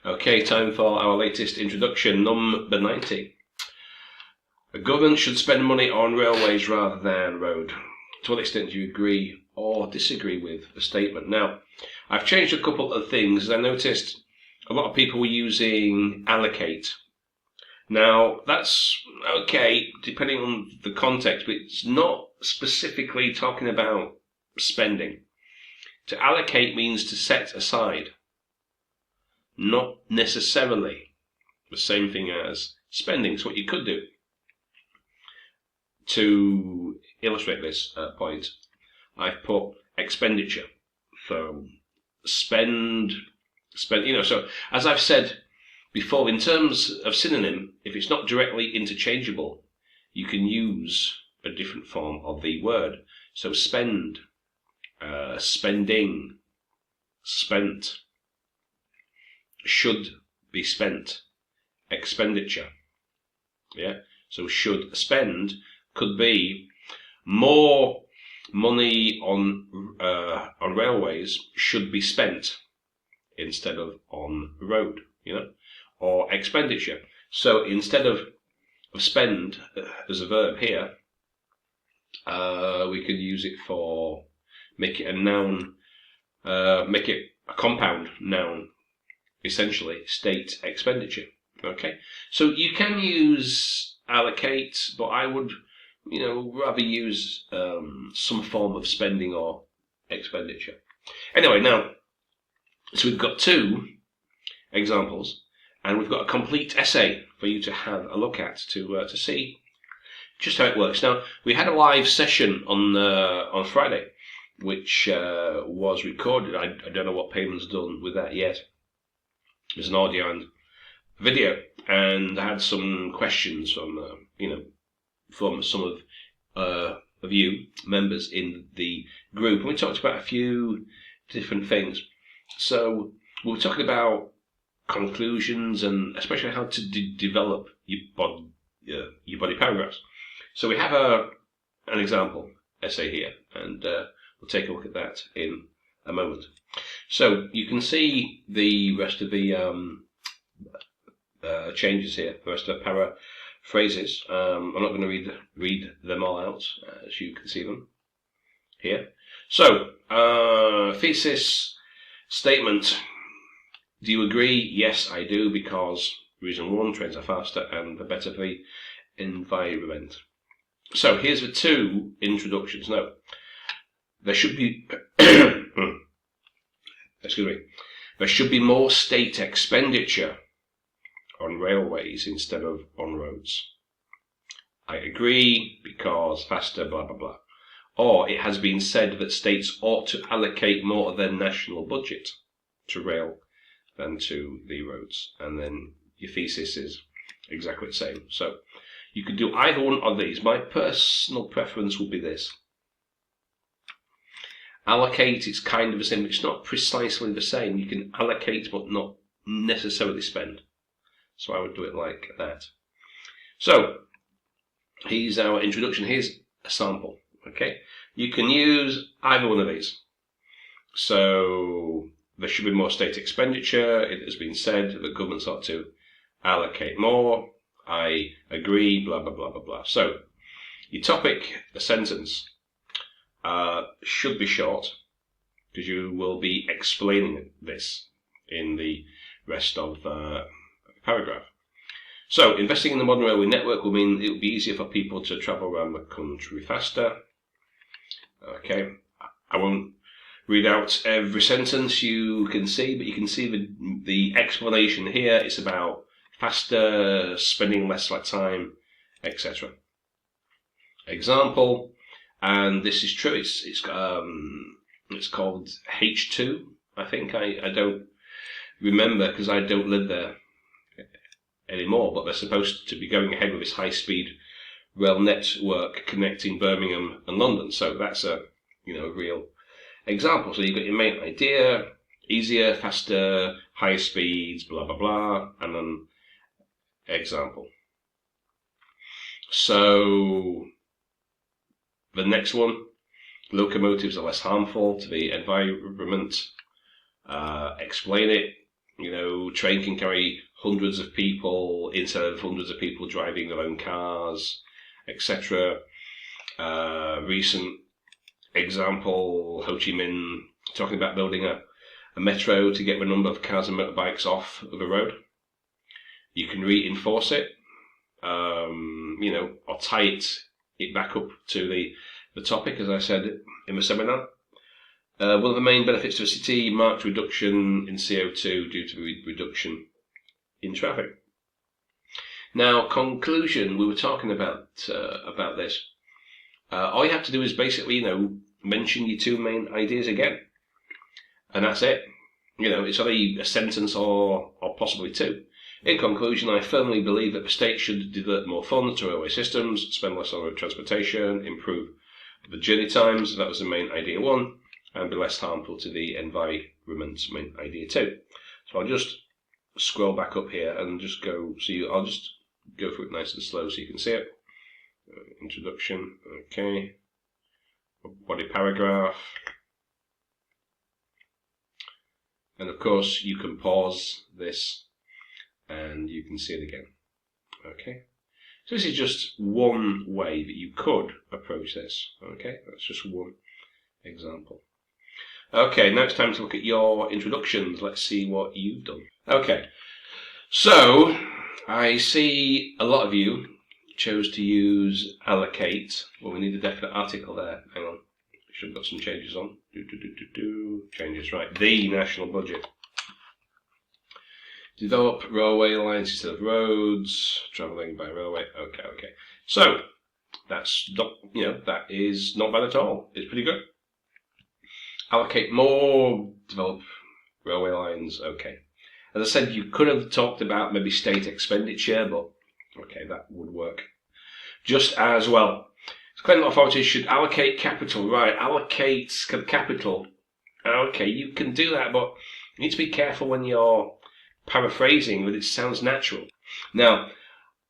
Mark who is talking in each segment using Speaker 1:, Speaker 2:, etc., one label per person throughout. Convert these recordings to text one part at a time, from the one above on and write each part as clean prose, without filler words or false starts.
Speaker 1: Okay, time for our latest introduction, number 90. A government should spend money on railways rather than road. To what extent do you agree or disagree with the statement? Now, I've changed a couple of things. I noticed a lot of people were using allocate. Now, that's okay, depending on the context, but it's not specifically talking about spending. To allocate means to set aside. Not necessarily the same thing as spending. So what you could do to illustrate this point, I've put expenditure. So spend, so as I've said before, in terms of synonym, if it's not directly interchangeable, you can use a different form of the word. So spend, spending, spent, should be spent, expenditure. Yeah, so should spend could be more money on railways should be spent instead of on road, or expenditure. So instead of spend as a verb here, we could use it for make it a noun, make it a compound noun. Essentially, state expenditure. Okay, so you can use allocate, but I would, rather use some form of spending or expenditure. Anyway, now, so we've got two examples, and we've got a complete essay for you to have a look at to see just how it works. Now, we had a live session on Friday, which was recorded. I don't know what payment's done with that yet. There's an audio and video, and I had some questions from from some of you members in the group, and we talked about a few different things. So we were talking about conclusions and especially how to develop your body paragraphs. So we have an example essay here, and we'll take a look at that in a moment. So you can see the rest of the changes here, the rest of the paraphrases. I'm not going to read them all out, as you can see them here. So, thesis statement. Do you agree? Yes, I do, because reason one, trains are faster and the better for the environment. So here's the two introductions. Now, there should be there should be more state expenditure on railways instead of on roads. I agree, because faster, blah, blah, blah. Or it has been said that states ought to allocate more of their national budget to rail than to the roads. And then your thesis is exactly the same. So you could do either one of these. My personal preference would be this. Allocate is kind of the same. It's not precisely the same. You can allocate but not necessarily spend. So I would do it like that. So here's our introduction. Here's a sample. Okay, you can use either one of these. So there should be more state expenditure. It has been said that governments ought to allocate more. I agree, blah, blah, blah, blah, blah. So your topic, the sentence, should be short, because you will be explaining this in the rest of the paragraph. So, investing in the modern railway network will mean it will be easier for people to travel around the country faster. Okay, I won't read out every sentence you can see, but you can see the explanation here. It's about faster, spending less like time, etc. Example, and this is true. It's called H2. I think I don't remember because I don't live there anymore. But they're supposed to be going ahead with this high-speed rail network connecting Birmingham and London. So that's a real example. So you've got your main idea: easier, faster, higher speeds, blah blah blah, and then example. So the next one, locomotives are less harmful to the environment. Explain it. train can carry hundreds of people instead of hundreds of people driving their own cars, etc. Recent example, Ho Chi Minh talking about building a metro to get the number of cars and motorbikes off of the road. You can reinforce it, or tie it back up to the topic, as I said in the seminar. One of the main benefits to a city, marked reduction in CO2 due to the reduction in traffic. Now, conclusion, we were talking about this. All you have to do is basically, mention your two main ideas again. And that's it. It's only a sentence or possibly two. In conclusion, I firmly believe that the state should divert more funds to railway systems, spend less on road transportation, improve the journey times. That was the main idea one, and be less harmful to the environment, main idea two. So I'll just scroll back up here and just go. I'll just go through it nice and slow so you can see it. Introduction, okay. Body paragraph. And of course, you can pause this and you can see it again. Okay. So this is just one way that you could approach this. Okay. That's just one example. Okay. Now it's time to look at your introductions. Let's see what you've done. Okay. So I see a lot of you chose to use allocate. Well, we need a definite article there. Hang on. Should have got some changes on. Changes, right. The national budget. Develop railway lines instead of roads. Travelling by railway. Okay. So, that's not, that is not bad at all. It's pretty good. Allocate more. Develop railway lines. Okay. As I said, you could have talked about maybe state expenditure, but okay, that would work just as well. Claimant authorities should allocate capital. Right, allocate capital. Okay, you can do that, but you need to be careful when you're paraphrasing that it sounds natural. Now,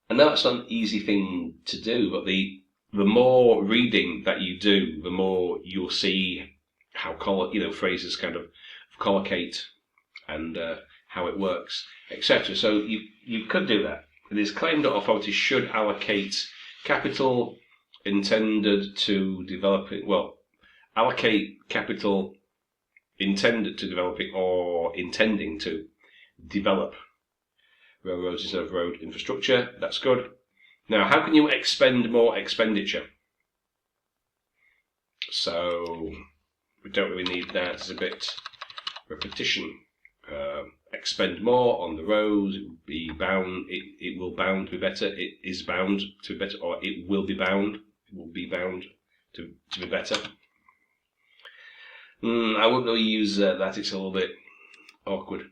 Speaker 1: I know that's not an easy thing to do, but the more reading that you do, the more you'll see how phrases kind of collocate and how it works, etc. So you could do that. It is claimed that authorities should allocate capital intended to develop it. Well, allocate capital intended to develop it or intending to develop railroads instead of road infrastructure. That's good. Now, how can you expend more expenditure? So we don't really need that. It's a bit repetition. Expend more on the roads. It will be bound. It will bound to be better. It is bound to be better, or it will be bound. It will be bound to be better. I wouldn't really use that. It's a little bit awkward.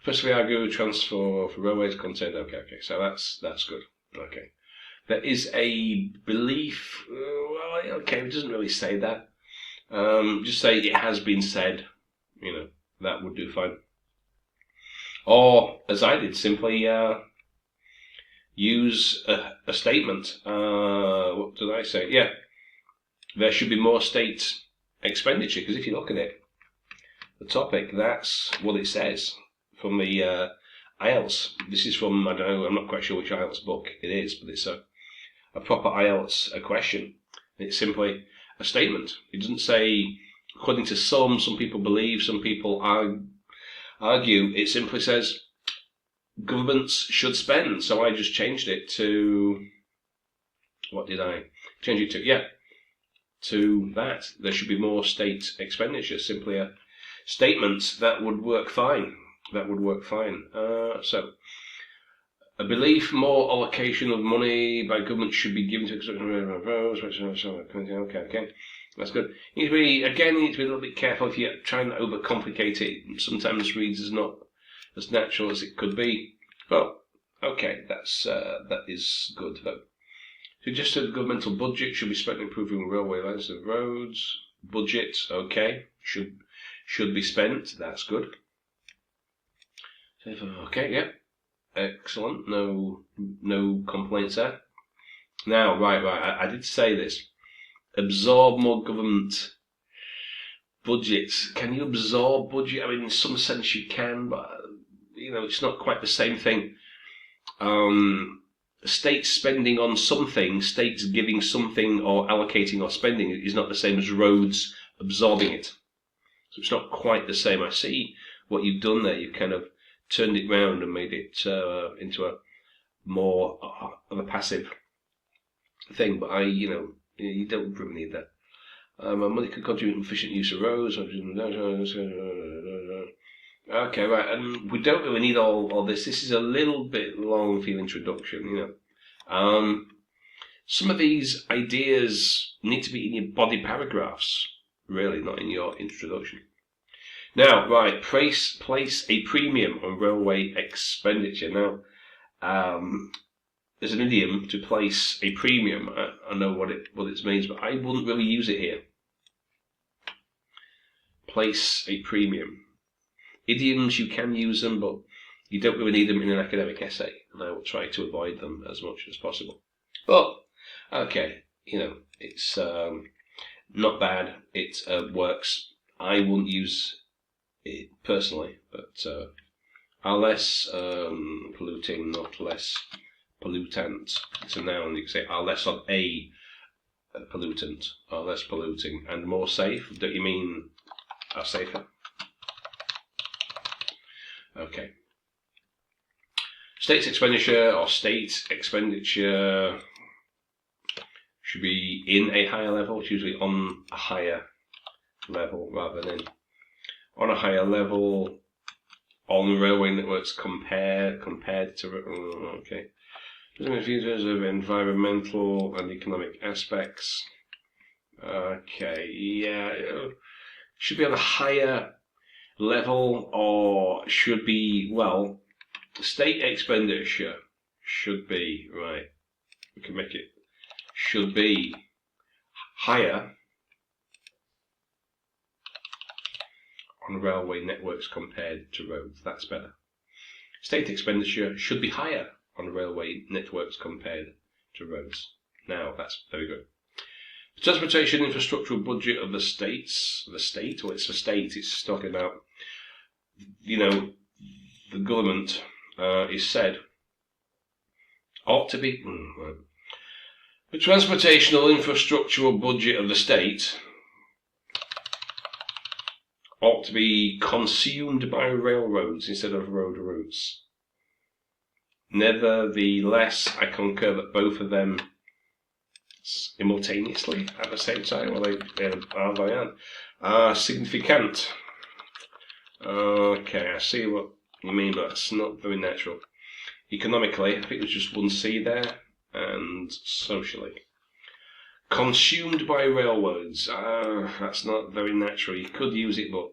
Speaker 1: Firstly, argue transfer for railways content. Okay. So that's good. Okay. There is a belief. It doesn't really say that. Just say it has been said. That would do fine. Or, as I did, simply use a statement. What did I say? Yeah, there should be more state expenditure, because if you look at it, the topic, that's what it says from the IELTS. This is from, I don't know, I'm not quite sure which IELTS book it is, but it's a proper IELTS question. It's simply a statement. It doesn't say, according to some people believe, some people argue. It simply says governments should spend. So I just changed it to, what did I change it to? Yeah, to that. There should be more state expenditure. Simply a statement that would work fine. So a belief more allocation of money by government should be given to okay. That's good. You need to be a little bit careful if you're trying to overcomplicate it. Sometimes reads is not as natural as it could be. Well, okay, that is good though. Suggested the governmental budget should be spent on improving railway lines and roads. Budget, okay, should be spent. That's good. Okay, yeah, excellent. No complaints there. Now, right. I did say this. Absorb more government budgets. Can you absorb budget? I mean, in some sense you can, but it's not quite the same thing. States spending on something, states giving something or allocating or spending is not the same as roads absorbing it. So it's not quite the same. I see what you've done there. You've kind of turned it round and made it into a more of a passive thing. But you don't really need that. Money could contribute to efficient use of roads. Okay, right, and we don't really need all this. This is a little bit long for your introduction, Some of these ideas need to be in your body paragraphs, really, not in your introduction. Now, right, place a premium on railway expenditure. Now, there's an idiom to place a premium. I know what it means, but I wouldn't really use it here. Place a premium. Idioms, you can use them, but you don't really need them in an academic essay, and I will try to avoid them as much as possible. But, okay, it's not bad. It works. I wouldn't use it personally, but are less polluting, not less pollutant. It's a noun. You can say are less of a pollutant, are less polluting, and more safe. Don't you mean are safer? Okay. State's expenditure or state expenditure should be in a higher level. It's usually on a higher level rather than on a higher level on railway networks compared to okay. Features of environmental and economic aspects. Okay, yeah, should be on a higher level, or should be, state expenditure should be, right, we can make it, should be higher on railway networks compared to roads. That's better. State expenditure should be higher on railway networks compared to roads. Now, that's very good. The transportation infrastructural budget of the state, it's talking about, the government is said ought to be, the transportational infrastructural budget of the state ought to be consumed by railroads instead of road routes. Nevertheless, I concur that both of them simultaneously at the same time, are significant. Okay, I see what you mean, but it's not very natural. Economically, I think there's just one C there, and socially. Consumed by railroads, that's not very natural. You could use it, but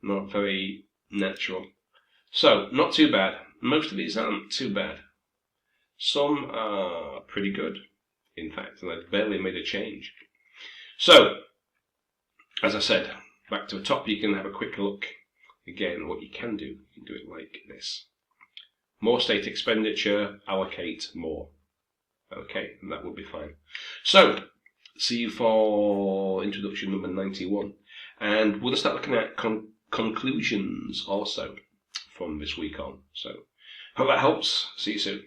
Speaker 1: not very natural. So, not too bad. Most of these aren't too bad. Some are pretty good, in fact, and I've barely made a change. So, as I said, back to the top, you can have a quick look. Again, what you can do, you can do it like this. More state expenditure, allocate more. Okay, and that will be fine. So, see you for introduction number 91. And we're going to start looking at conclusions also from this week on. So, hope that helps. See you soon.